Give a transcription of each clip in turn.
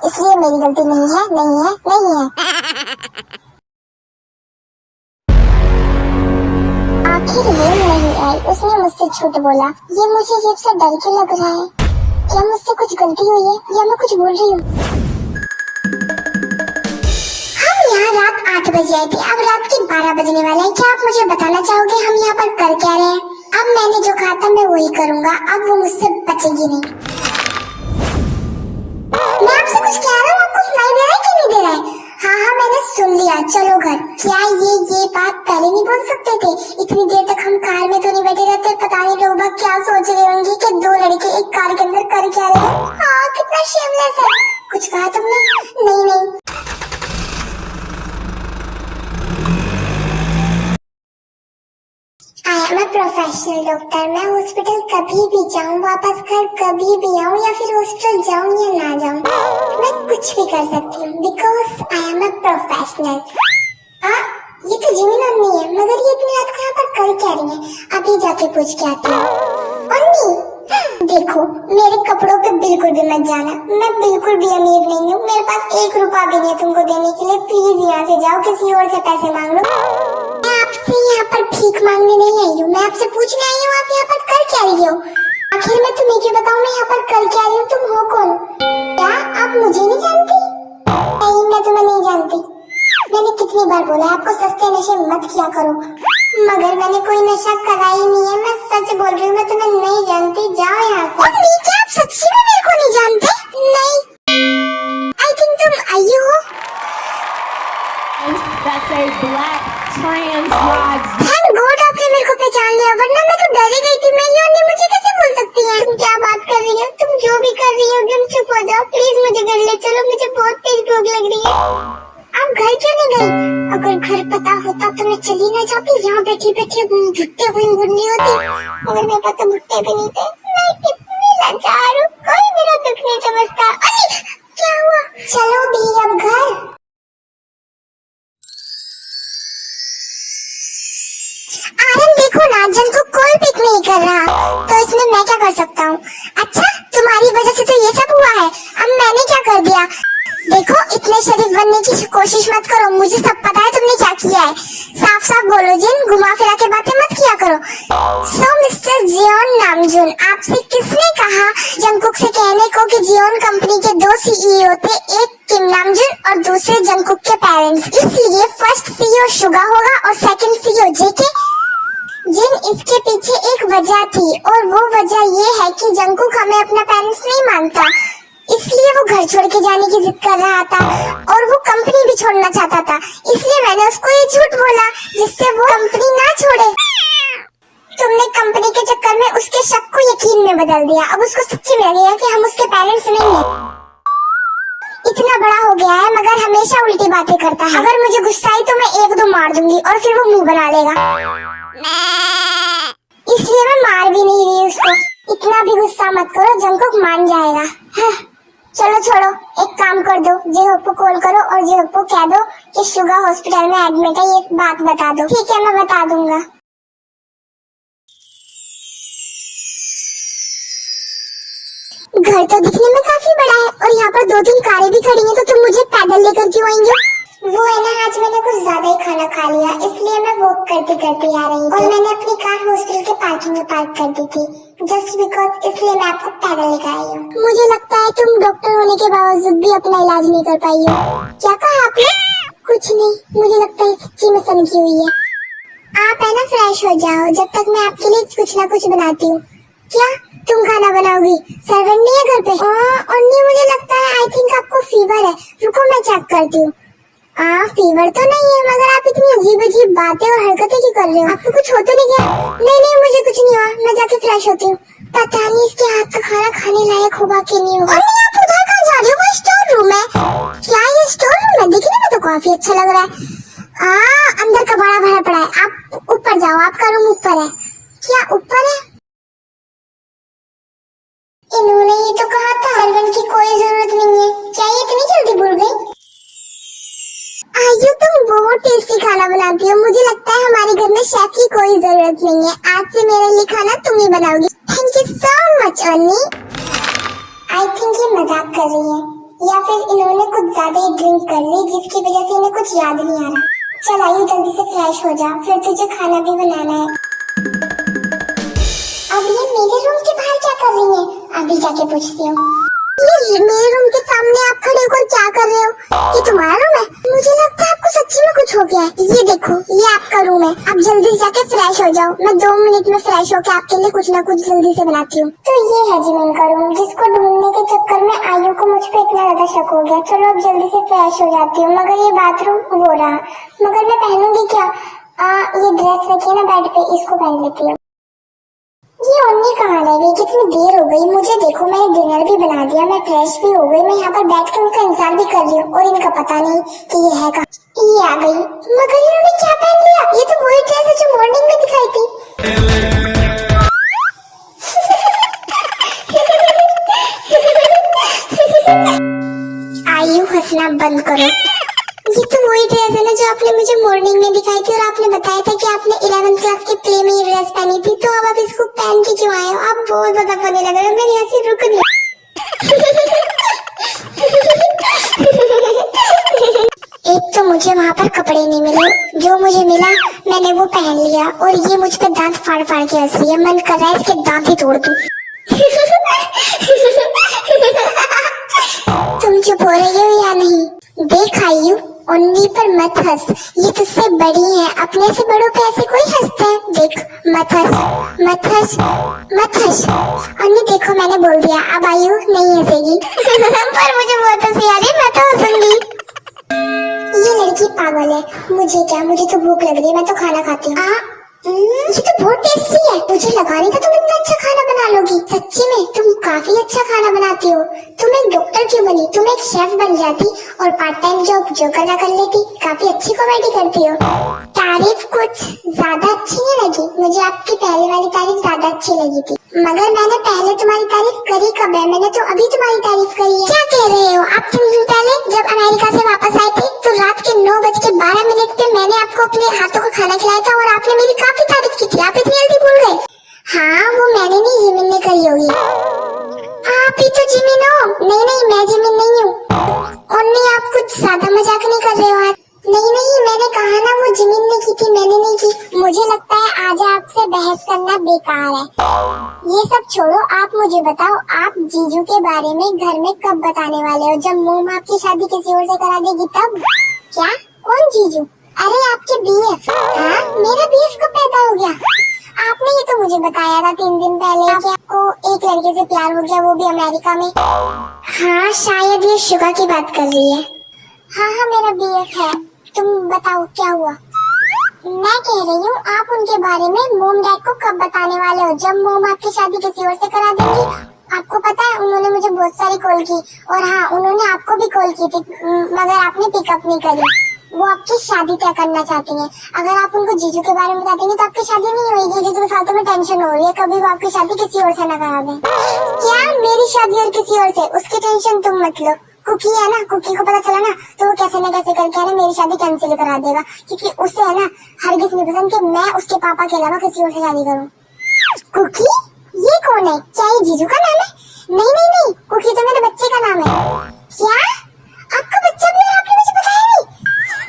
इसलिए मेरी गलती नहीं है, नहीं है, नहीं है। आखिर वो नहीं आई, उसने मुझसे झूठ बोला। ये मुझे अजीब सा डर क्यों लग रहा है? क्या मुझसे कुछ गलती हुई है या मैं कुछ भूल रही हूँ? हम यहाँ रात 8 बजे आए थे, अब रात के 12 बजने वाले हैं। क्या आप मुझे बताना चाहोगे हम यहाँ पर कर क्या रहे हैं? अब मैंने जो कहा था मैं वही करूँगा, अब वो मुझसे बचेगी नहीं। मैं आपसे कुछ कह रहा हूँ, आपको सुनाई दे रहा है कि नहीं दे रहा है? हाँ, मैंने सुन लिया, चलो घर। क्या ये बात पहले नहीं बोल सकते थे? इतनी देर तक हम कार में तो नहीं बैठे रहते, पता नहीं लोग बाग क्या सोच रहे होंगे कि 2 लड़के एक कार के अंदर कर क्या रहे हैं। हाँ, कितना शेमलेस है। कुछ कहा तुमने? नहीं। I am a professional doctor. मैं हॉस्पिटल कभी भी जाऊँ, वापस घर कभी भी आऊँ, या फिर हॉस्पिटल जाऊँ या ना जाऊँ, मैं कुछ भी कर सकती हूँ, because I am a professional. ये तो जिमी मम्मी है, मगर ये इतनी रात को यहाँ पर कर क्या रही है? अभी जाके पूछ के आती हूँ। मम्मी देखो, मेरे कपड़ों पे बिल्कुल भी मत जाना, मैं बिल्कुल भी अमीर नहीं हूँ, मेरे पास 1 रुपया भी नहीं है तुमको देने के लिए। प्लीज यहाँ से जाओ, किसी और से पैसे मांग लो। मैं आपसे यहाँ पर भीख मांगने नहीं आई हूँ, मैं आपसे पूछने आई हूँ आप यहाँ पर कर क्या रही हो? आखिर मैं तुम्हें क्यों बताऊँ मैं यहाँ पर कर क्या रही हूँ? तुम हो कौन? क्या आप मुझे नहीं जानती? नहीं, मैं तुम्हें नहीं जानती। मैंने कितनी बार बोला आपको सस्ते नशे मत किया करो, मगर मैंने कोई नशा करा ही नहीं है। मैं सच बोल रही हूँ, मैं तुम्हें नहीं जानती। जाओ यहाँ से। क्या आप सच्ची में मेरे को नहीं जानते? नहीं, आई थिंक तुम आई हो। That's a black trans lives. Thank God आपने मेरे को पहचान लिया, वरना मैं तो डर ही गई थी। मैं ये मुझे कैसे बोल सकती है? तुम क्या बात कर रही हो? तुम जो भी कर रही हो तुम चुप हो जाओ प्लीज, मुझे घर ले चलो, मुझे बहुत तेज भूख लग रही है। आप घर क्यों नहीं गई? अगर घर पता होता तो मैं चली ना जाती, यहाँ बैठी बैठी भुट्टे गुनगुनी होती, मगर मेरे पास तो भुट्टे भी नहीं थे। मैं कितनी लाचार हूँ, कोई मेरा दुख नहीं समझता। अरे क्या हुआ? चलो भी अब घर। आरन देखो ना, जन को कोई पिक नहीं कर रहा, तो इसमें मैं क्या कर सकता हूँ? अच्छा, तुम्हारी वजह से तो ये सब हुआ है, अब मैंने क्या कर दिया? देखो, इतने शरीफ बनने की कोशिश मत करो, मुझे सब पता है तुमने क्या किया है। साफ साफ बोलो जिन, घुमा फिरा के बातें मत किया करो। सो मिस्टर जियोन नामजून, आपसे किसने कहा जंगकुक से कहने को कि जियोन कंपनी के 2 सीईओ थे, एक किम नामजून और दूसरे जंगकुक के पेरेंट्स, इसलिए फर्स्ट सीईओ शुगा होगा और सेकंड सीईओ जेके। जिन इसके पीछे एक वजह थी, और वो वजह ये है कि जंगकुक हमें अपना पेरेंट्स नहीं मानता, इसलिए वो घर छोड़ के जाने की जिद कर रहा था, और वो कंपनी भी छोड़ना चाहता था, इसलिए मैंने उसको ये झूठ बोला जिससे वो कंपनी ना छोड़े। तुमने कंपनी के चक्कर में उसके शक को यकीन में बदल दिया, अब उसको सच्ची में लगेगा कि हम उसके पेरेंट्स नहीं हैं। इतना बड़ा हो गया है मगर हमेशा उल्टी बातें करता है। अगर मुझे गुस्सा आई तो मैं 1-2 मार दूंगी और फिर वो मुंह बना लेगा, इसलिए मैं मार भी नहीं रही उसको। इतना भी गुस्सा मत करो, जंगकुक मान जाएगा। चलो छोड़ो, एक काम कर दो, जेहोप को कॉल करो और जेहोप को कह दो कि शुगा हॉस्पिटल में एडमिट है, ये बात बता दो। ठीक है, मैं बता दूंगा। घर तो दिखने में काफी बड़ा है और यहाँ पर 2-3 कारें भी खड़ी हैं, तो तुम मुझे पैदल लेकर क्यों आएंगे? वो है ना, आज मैंने कुछ ज्यादा ही खाना खा लिया, इसलिए मैं वॉक करते करते आ रही थी, और मैंने अपनी कार हॉस्टल के पार्किंग में पार्क कर दी थी, जस्ट बिकॉज, इसलिए मैं आपको पैदल लेकर आई हूँ। मुझे लगता है तुम डॉक्टर होने के बावजूद भी अपना इलाज नहीं कर पाई हो। क्या कहा आपने? कुछ नहीं, मुझे लगता है सच्ची में सनकी हुई है। आप है ना फ्रेश हो जाओ, जब तक मैं आपके लिए कुछ ना कुछ बनाती हूँ। क्या तुम खाना बनाओगी? सर्वेंट नहीं है घर पे? अन्नी, मुझे लगता है आई थिंक आपको फीवर है, रुको मैं चेक करती हूँ। फीवर तो नहीं है, मगर आप इतनी अजीब अजीब बातें और हरकतें क्यों कर रहे हो? आपको कुछ हो तो नहीं गया? नहीं, मुझे कुछ नहीं हुआ, मैं जाके फ्रेश होती हूँ। पता नहीं इसके हाथ का खाना खाने लायक होगा कि नहीं होगा। आप उधर कहाँ जा रही हो? वो स्टोर रूम है। क्या ये स्टोर रूम है? दिखने में तो काफी अच्छा लग रहा है। अंदर का बड़ा भरा पड़ा है, आप ऊपर जाओ, आपका रूम ऊपर है। क्या ऊपर है? इन्होंने ये तो कहा था सर्वेंट की कोई जरूरत नहीं है, क्या ये इतनी जल्दी भूल गई? आयु, तुम बहुत टेस्टी खाना बनाती हो, मुझे लगता है हमारे घर में शेफ की कोई जरूरत नहीं है, आज से मेरे लिए खाना तुम ही बनाओगी। थैंक यू सो मच अन्नी। आई थिंक ये मजाक कर रही है, या फिर इन्होंने कुछ ज्यादा ही ड्रिंक कर ली जिसकी वजह से इन्हें कुछ याद नहीं आ रहा। चल आयु जल्दी से फ्रेश हो जा, फिर तुझे खाना भी बनाना है। अब ये मेरे रूम के बाहर क्या कर रही है? अभी जाके पूछती हूँ। ये मेरे रूम के सामने आप खड़े होकर क्या कर रहे हो? ये तुम्हारा रूम है? मुझे लगता है आपको सच्ची में कुछ हो गया है। ये देखो, ये आपका रूम है। आप जल्दी से जाके फ्रेश हो जाओ। मैं 2 मिनट में फ्रेश होकर आपके लिए कुछ ना कुछ जल्दी से बनाती हूँ। तो ये है जिमिन का रूम, जिसको ढूंढने के चक्कर में आयु को मुझ पे इतना ज्यादा शक हो गया। चलो अब जल्दी से फ्रेश हो जाती हूँ। मगर ये बाथरूम वो रहा, मगर मैं पहनूंगी क्या? ये ड्रेस रखी है ना बेड पे, इसको पहन लेती हूँ। ये ओन्नी कहाँ रह गई? कितनी देर हो गई। मुझे देखो, मैंने डिनर भी बना दिया, मैं फ्रेश भी हो गई। मैं यहाँ पर बैठ कर उनका इंतजार भी कर रही हूँ और इनका पता नहीं कि ये है कहाँ। ये आ गई, मगर इन्होंने क्या पहन लिया? ये तो वही ड्रेस है जो मॉर्निंग में दिखाई थी। आयु हंसना बंद करो। ये तो वही ड्रेस है ना जो आपने मुझे मॉर्निंग में दिखाई थी और आपने बताया था कि आपने 11th क्लास के प्ले में ये ड्रेस पहनी थी। तो अब आप इसको पहन के क्यों आए हो? आप बहुत ज्यादा फनी लग रहे हो। मेरी हंसी रुक नहीं। एक तो मुझे वहाँ पर कपड़े नहीं मिले, जो मुझे मिला मैंने वो पहन लिया और ये मुझ पे दांत फाड़ फाड़ के हंस रही है। मन कर रहा है इसके दांत ही तोड़ दूं। तुम चुप हो रही हो या नहीं? देख आयु, उन्नी पर मत हंस, ये तुझसे बड़ी है। अपने से बड़ों पे ऐसे कोई हंसता है? देख, मत हंस, मत हंस, मत हंस। उन्नी देखो, मैंने बोल दिया, अब आयु नहीं हंसेगी। पर मुझे बहुत हंसी आ रही है, मैं तो हंसूंगी। ये लड़की पागल है। मुझे क्या, मुझे तो भूख लग रही है, मैं तो खाना खाती हूँ। ये तो बहुत टेस्टी है। मुझे लगा नहीं था तुम इतना अच्छा खाना बना लोगी। सच्ची में तुम काफी अच्छा खाना बनाती हो। तुम एक डॉक्टर क्यों बनी? तुम एक शेफ बन जाती और पार्ट टाइम जॉब जो करना कर लेती। काफी अच्छी कॉमेडी करती हो। तारीफ कुछ ज्यादा अच्छी नहीं लगी मुझे। आपकी पहले वाली तारीफ ज्यादा अच्छी लगी थी, मगर मैंने पहले तुम्हारी तारीफ करी कब है? मैंने तो अभी तुम्हारी तारीफ करी है। क्या कह रहे हो आप? 3 दिन पहले जब अमेरिका से वापस आए थे तो रात के 9:12 पे मैंने आपको अपने हाथों का खाना खिलाया था और आपने मेरी काफी तारीफ की थी। आप इतनी जल्दी भूल गए? हाँ, वो मैंने नहीं, जिमिन ने करी होगी। आप ही तो जिमिन हो। नहीं नहीं, मैं जिमिन नहीं हूँ। और नहीं, आप कुछ ज्यादा मजाक नहीं कर रहे हो आज? नहीं नहीं, मैंने कहा ना वो जिमिन ने की थी, मैंने नहीं की। मुझे लगता है आज आपसे बहस करना बेकार है। ये सब छोड़ो, आप मुझे बताओ, आप जीजू के बारे में घर में कब बताने वाले हो? जब मोम आपकी शादी किसी और से करा देगी तब? क्या? कौन जीजू? अरे आपके बीएफ। हाँ, मेरा बीएफ कब पैदा हो गया? आपने ये तो मुझे बताया था 3 दिन पहले कि आपको एक लड़के से प्यार हो गया, वो भी अमेरिका में। हाँ, शायद ये शुगा की बात कर रही है। हाँ हाँ, मेरा बीएफ है। तुम बताओ क्या हुआ? मैं कह रही हूँ, आप उनके बारे में मोम डैड को कब बताने वाले हो? जब मोम आपकी शादी किसी और से करा देंगी। आपको पता है उन्होंने मुझे बहुत सारी कॉल की और हाँ, उन्होंने आपको भी कॉल की थी, मगर आपने पिकअप नहीं करी। वो आपकी शादी तय करना चाहती हैं। अगर आप उनको जीजू के बारे में बता देंगे तो आपकी शादी नहीं होगी। जितने फालतू में टेंशन हो रही है, कभी वो आपकी शादी किसी और से न करा दें। क्या? मेरी शादी और किसी और से? उसकी टेंशन तुम मत लो। कुकी है ना, कुकी को पता चला ना तो वो कैसे न कैसे करके है ना मेरी शादी कैंसिल करा देगा, क्योंकि उसे है ना हरगिज नहीं पसंद कि मैं उसके पापा के अलावा किसी और से शादी करूं। कुकी? ये कौन है? क्या ये जीजू का नाम है? नहीं नहीं नहीं, कुकी तो मेरे बच्चे का नाम है। क्या? आपका बच्चा भी है? आपने मुझे बताया नहीं।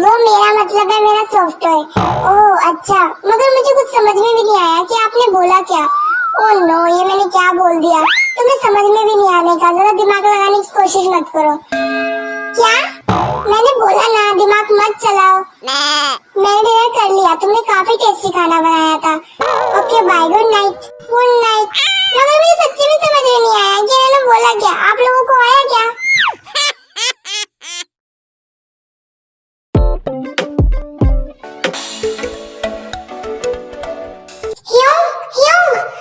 वो मेरा मतलब है मेरा सॉफ्टवेयर। ओह अच्छा, मगर मुझे कुछ समझ में भी नहीं आया कि आपने बोला क्या। ओह नो, ये मैंने क्या बोल दिया? तुम्हें समझ में भी नहीं आने का, जरा दिमाग लगाने की कोशिश मत करो। क्या? मैंने बोला ना दिमाग मत चलाओ। मैंने डिनर कर लिया, तुमने काफी टेस्टी खाना बनाया था। Okay bye, good night. Good night. मगर मुझे सच्ची में समझ में नहीं आया कि मैंने बोला क्या। आप लोगों को आया क्या?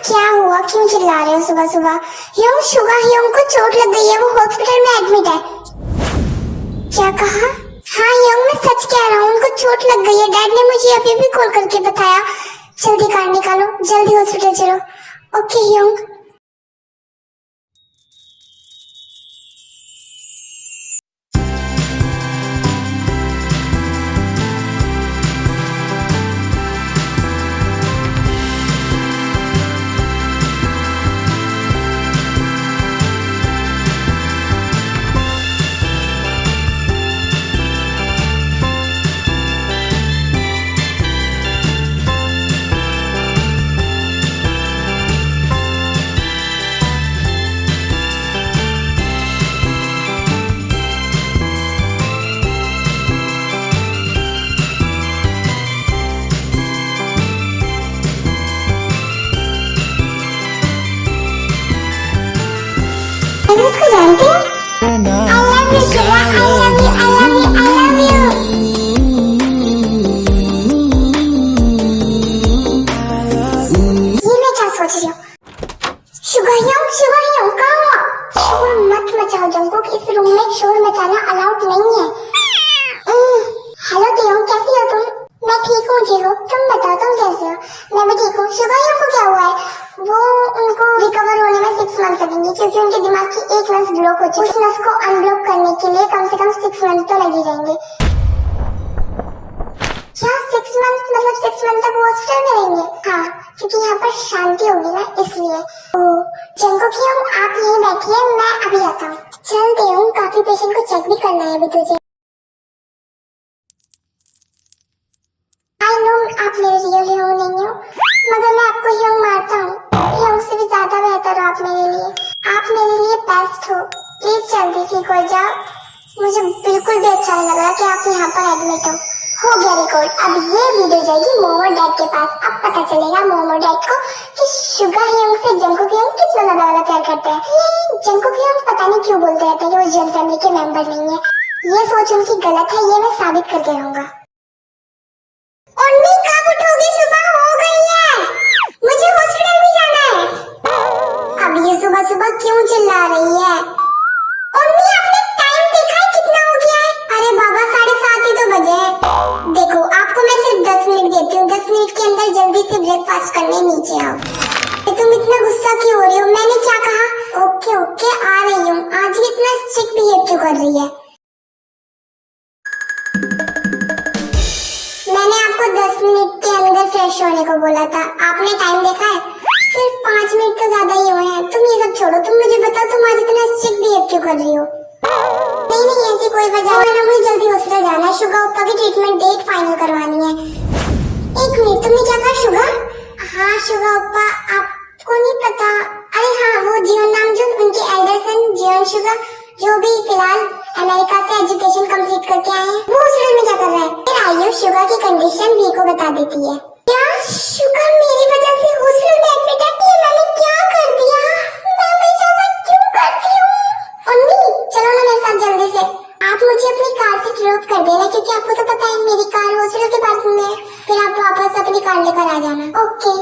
क्या हुआ? क्यों चिल्ला रहे हो सुबह सुबह? ह्योंग, शुगा ह्योंग को चोट लग गई है, वो हॉस्पिटल में एडमिट है। क्या कहा? हाँ ह्योंग, मैं सच कह रहा हूँ, उनको चोट लग गई है। डैड ने मुझे अभी भी कॉल करके बताया। जल्दी कार निकालो, जल्दी हॉस्पिटल चलो। Okay Hyeong. तुम इसको जानते हो? I love you Shiva, I love you, I love you, I love you। ये मैं क्या सोच रही हूँ? शुगा ह्योंग कहाँ हुआ? शोर मत मचाओ जंकुक, इस रूम में शोर मचाना अलाउड नहीं है। हेलो तेयोंग, कैसी हो तुम? मैं ठीक हूँ जीरो, तुम बताओ तुम कैसे हो? मैं भी ठीक हूँ। शुगा ह्योंग को क्या हुआ है? वो उनको रिकवर होने में 6 मंथ लगेंगे क्योंकि उनके दिमाग की एक नस ब्लॉक हो चुकी है। उस नस को अनब्लॉक करने के लिए कम से कम 6 मंथ तो लग ही जाएंगे। क्या 6 मंथ मतलब 6 मंथ तक वो हॉस्पिटल में रहेंगे? हाँ, क्योंकि यहाँ पर शांति होगी ना इसलिए। जंकुक ह्योंग आप यहीं बैठिए, मैं अभी आता हूँ। चल तेयोंग, काफी पेशेंट को चेक भी करना है अभी तुझे। आई नो आप मेरे रियल ह्योंग नहीं हो, मगर मैं आपको ह्योंग मारता हूँ। ह्योंग से भी ज्यादा बेहतर हो आप मेरे लिए। आप मेरे लिए बेस्ट हो। प्लीज जल्दी ठीक हो जाओ। मुझे बिल्कुल भी अच्छा नहीं लग रहा कि आप यहाँ पर एडमिट हो गया रिकॉर्ड। अब ये वीडियो जाएगी मोमो डैड के पास। अब पता चलेगा मोमो डैड को कि शुगा ह्योंग से जंकुक ह्योंग कितना ज्यादा प्यार करते हैं। ये जंकुक ह्योंग पता नहीं क्यों बोलते रहते हैं कि वो जिन फैमिली के मेंबर नहीं है। ये सोच उनकी गलत है, ये मैं साबित करके रहूंगा। उन्नी कब उठोगी? सुबह हो गई है, मुझे हॉस्पिटल भी जाना है। अब ये सुबह सुबह क्यों चिल्ला रही है? उन्नी आपने टाइम देखा है कितना हो गया है? अरे बाबा 7:30 ही तो बजे हैं। देखो आपको मैं सिर्फ 10 मिनट देती हूँ, 10 मिनट के अंदर जल्दी से ब्रेकफास्ट करने नीचे आओ। तुम इतना गुस्सा क्यों हो रही हो? मैंने क्या कहा? ओके ओके आ रही हूँ। आज ही इतना स्ट्रिक्ट बिहेव क्यों कर रही है? मैंने आपको 10 मिनट के अंदर फ्रेश होने को बोला था, आपने टाइम देखा है? सिर्फ 5 मिनट तो ज्यादा ही हुए हैं। तुम ये सब छोड़ो, तुम मुझे बताओ तुम आज इतना स्ट्रिक्ट बिहेव क्यों कर रही हो? नहीं ऐसी कोई वजह नहीं है, मुझे जल्दी हॉस्पिटल जाना है। शुगा ओप्पा की ट्रीटमेंट डेट फाइनल करवानी है। 1 मिनट, तुमने क्या कहा शुगा? हाँ शुगा ओप्पा, आपको नहीं पता? अरे हाँ, वो जियोन नामजून, उनके एल्डर सन जियोन शुगा, जो भी फिलहाल अमेरिका से एजुकेशन कंप्लीट करके आए हैं, वो हॉस्पिटल में क्या कर रहे हैं? फिर आइयो शुगा की कंडीशन भी को बता देती है। क्या शुगा मेरी वजह से हॉस्पिटल में एडमिट है? ये मैंने क्या कर दिया? मैं हमेशा ऐसा क्यों करती हूँ? उन्नी चलो ना मेरे साथ जल्दी से। आप मुझे अपनी कार से ड्रॉप कर देना क्योंकि आपको तो पता है मेरी कार हॉस्पिटल के पास में है। फिर आप वापस अपनी कार लेकर आ जाना। ओके।